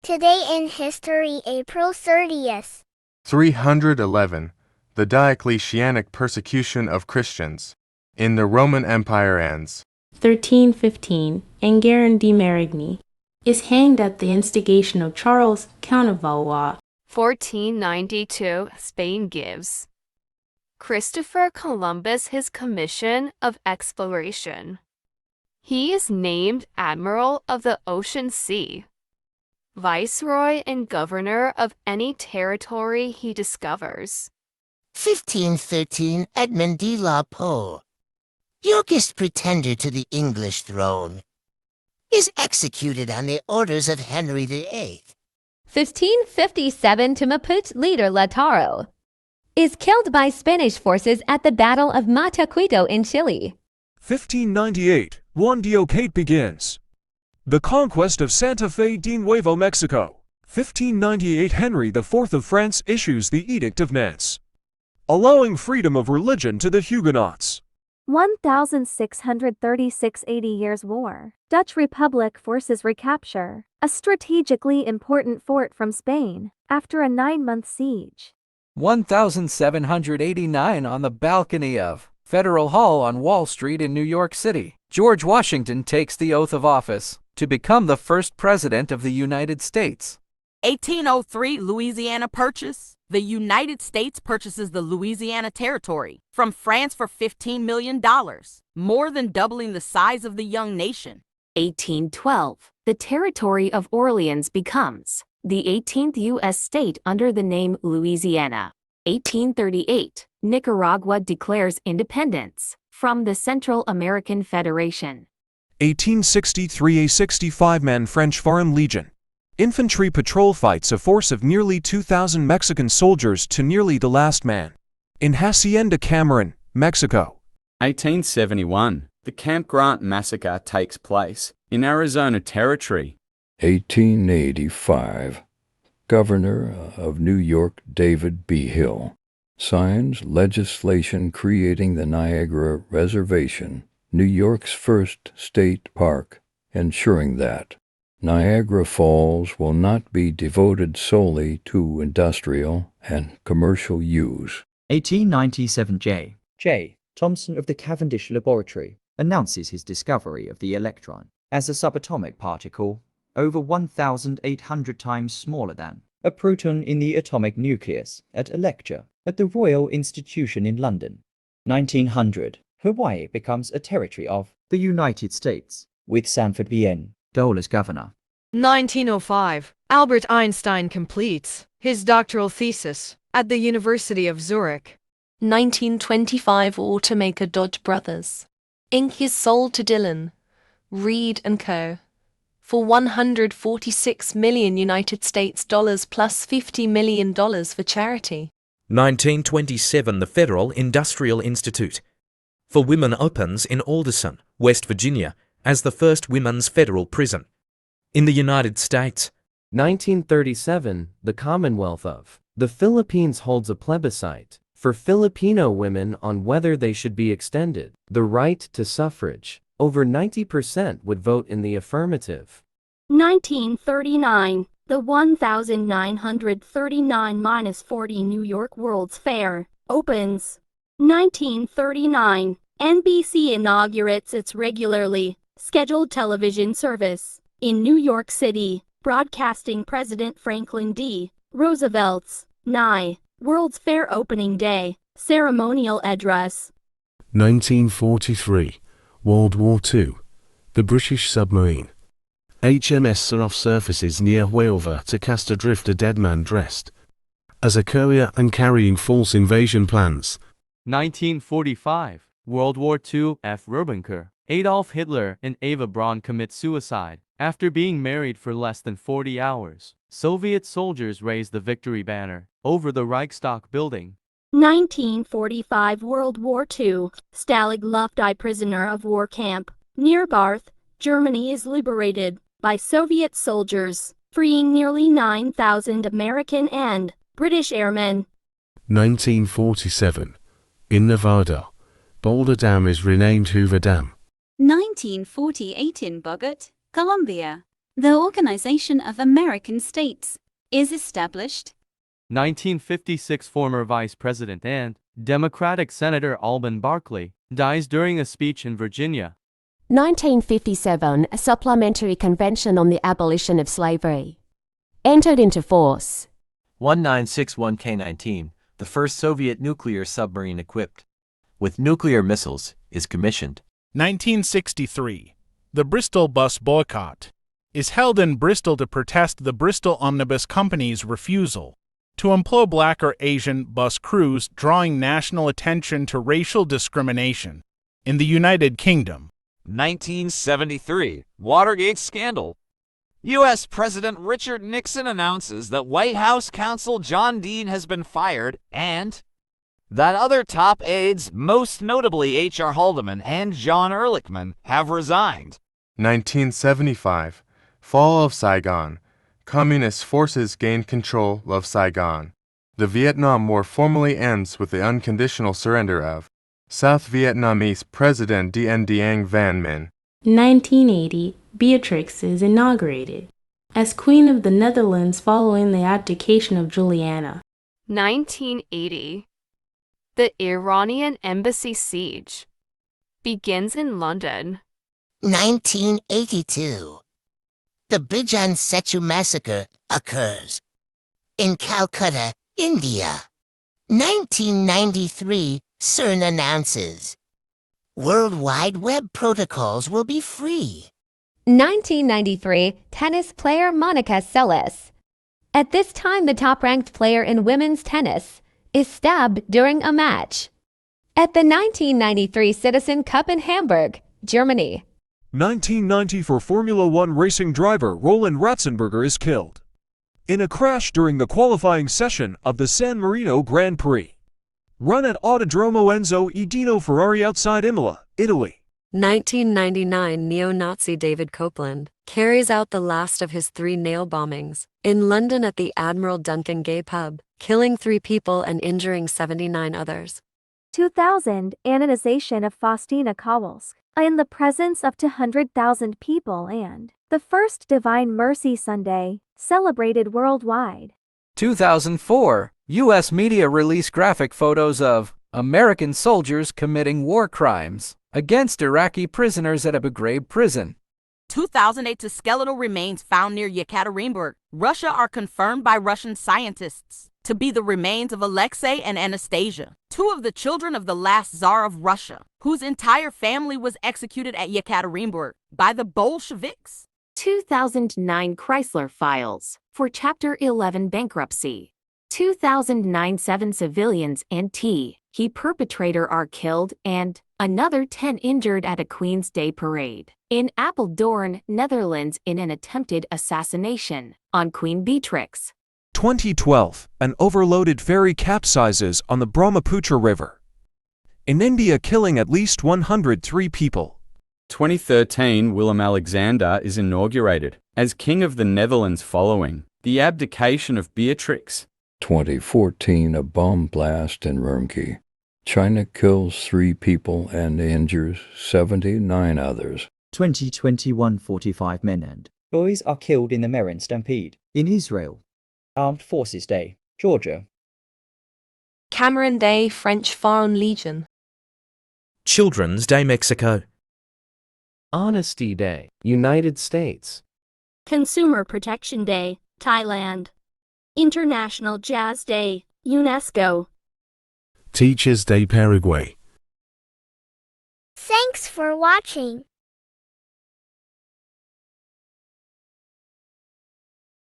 Today in history, April 30th. 311. The Diocletianic persecution of Christians in the Roman Empire ends. 1315. Enguerrand de Marigny is hanged at the instigation of Charles, Count of Valois. 1492. Spain gives Christopher Columbus his commission of exploration. He is named Admiral of the Ocean Sea, Viceroy and Governor of any territory he discovers. 1513. Edmund de la Pole, youngest pretender to the English throne, is executed on the orders of Henry VIII. 1557. Tumaput leader Lautaro is killed by Spanish forces at the Battle of Mataquito in Chile. 1598. Juan de Ocate begins the conquest of Santa Fe de Nuevo Mexico. 1598. Henry IV of France issues the Edict of Nantes, allowing freedom of religion to the Huguenots. 1636. 80 Years' War. Dutch Republic forces recapture a strategically important fort from Spain after a 9-month siege. 1789. On the balcony of Federal Hall on Wall Street in New York City, George Washington takes the oath of office to become the first president of the United States. 1803. Louisiana Purchase. The United States purchases the Louisiana Territory from France for $15 million, more than doubling the size of the young nation. 1812. The territory of Orleans becomes the 18th U.S. state under the name Louisiana. 1838. Nicaragua declares independence from the Central American Federation. 1863. A 65-man French Foreign Legion infantry patrol fights a force of nearly 2,000 Mexican soldiers to nearly the last man in Hacienda Cameron, Mexico. 1871. The Camp Grant massacre takes place in Arizona Territory. 1885. Governor of New York David B. Hill signs legislation creating the Niagara Reservation, New York's first state park, ensuring that Niagara Falls will not be devoted solely to industrial and commercial use. 1897. J. Thomson of the Cavendish Laboratory announces his discovery of the electron as a subatomic particle over 1,800 times smaller than a proton in the atomic nucleus at a lecture at the Royal Institution in London. 1900. Hawaii becomes a territory of the United States, with Sanford B. N. Dole as governor. 1905. Albert Einstein completes his doctoral thesis at the University of Zurich. 1925. Automaker Dodge Brothers Inc. is sold to Dillon, Reed & Co. for $146 million United States dollars plus $50 million for charity. 1927. The Federal Industrial Institute for Women opens in Alderson, West Virginia, as the first women's federal prison in the United States. 1937. The Commonwealth of the Philippines holds a plebiscite for Filipino women on whether they should be extended the right to suffrage. Over 90% would vote in the affirmative. 1939. The 1939-40 New York World's Fair opens. 1939. NBC inaugurates its regularly scheduled television service in New York City, broadcasting President Franklin D. Roosevelt's World's Fair opening day ceremonial address. 1943. World War II. The British submarine HMS Seraph surfaces near Huelva to cast adrift a dead man dressed as a courier and carrying false invasion plans. 1945. World War II. F. Robenker, Adolf Hitler and Eva Braun commit suicide after being married for less than 40 hours. Soviet soldiers raise the victory banner over the Reichstag building. 1945. World War II. Stalag Luft, prisoner of war camp near Barth, Germany, is liberated by Soviet soldiers, freeing nearly 9,000 American and British airmen. 1947. In Nevada, Boulder Dam is renamed Hoover Dam. 1948. In Bogota, Colombia, The Organization of American States is established. 1956 Former Vice President and Democratic Senator Alban Barkley dies during a speech in Virginia. 1957 A Supplementary Convention on the Abolition of Slavery entered into force. 1961 K-19, the first Soviet nuclear submarine equipped with nuclear missiles, is commissioned. 1963 The Bristol bus boycott is held in Bristol to protest the Bristol Omnibus Company's refusal to employ black or Asian bus crews, drawing national attention to racial discrimination. In the United Kingdom, 1973 Watergate scandal. U.S. President Richard Nixon announces that White House counsel John Dean has been fired and that other top aides, most notably H.R. Haldeman and John Ehrlichman, have resigned. 1975 Fall of Saigon. Communist forces gain control of Saigon. The Vietnam War formally ends with the unconditional surrender of South Vietnamese President Dien Dien Van Minh. 1980, Beatrix is inaugurated as Queen of the Netherlands following the abdication of Juliana. 1980, the Iranian embassy siege begins in London. 1982 The Bijan Setu massacre occurs in Calcutta, India. 1993 CERN announces World Wide Web protocols will be free. 1993 Tennis player Monica Seles. At this time, the top-ranked player in women's tennis is stabbed during a match. At the 1993 Citizen Cup in Hamburg, Germany. 1994 Formula One racing driver Roland Ratzenberger is killed in a crash during the qualifying session of the San Marino Grand Prix, run at Autodromo Enzo e Dino Ferrari outside Imola, Italy. 1999 neo-Nazi David Copeland carries out the last of his 3 nail bombings in London at the Admiral Duncan Gay pub, killing 3 people and injuring 79 others. 2000 Canonization of Faustina Kowalska in the presence of 200,000 people and the first Divine Mercy Sunday celebrated worldwide. 2004, U.S. media release graphic photos of American soldiers committing war crimes against Iraqi prisoners at Abu Ghraib prison. 2008 skeletal remains found near Yekaterinburg, Russia are confirmed by Russian scientists to be the remains of Alexei and Anastasia, 2 of the children of the last Tsar of Russia, whose entire family was executed at Yekaterinburg by the Bolsheviks. 2009 Chrysler files for Chapter 11 bankruptcy. 2009 7 civilians and he perpetrator are killed and another 10 injured at a Queen's Day parade in Apeldoorn, Netherlands in an attempted assassination on Queen Beatrix. 2012, an overloaded ferry capsizes on the Brahmaputra River in India, killing at least 103 people. 2013, Willem-Alexander is inaugurated as King of the Netherlands following the abdication of Beatrix. 2014, a bomb blast in Urumqi. China kills 3 people and injures 79 others. 2021 45 men and boys are killed in the Meron Stampede in Israel. Armed Forces Day, Georgia. Cameron Day, French Foreign Legion. Children's Day, Mexico. Honesty Day, United States. Consumer Protection Day, Thailand. International Jazz Day, UNESCO. Teachers' Day, Paraguay. Thanks for watching.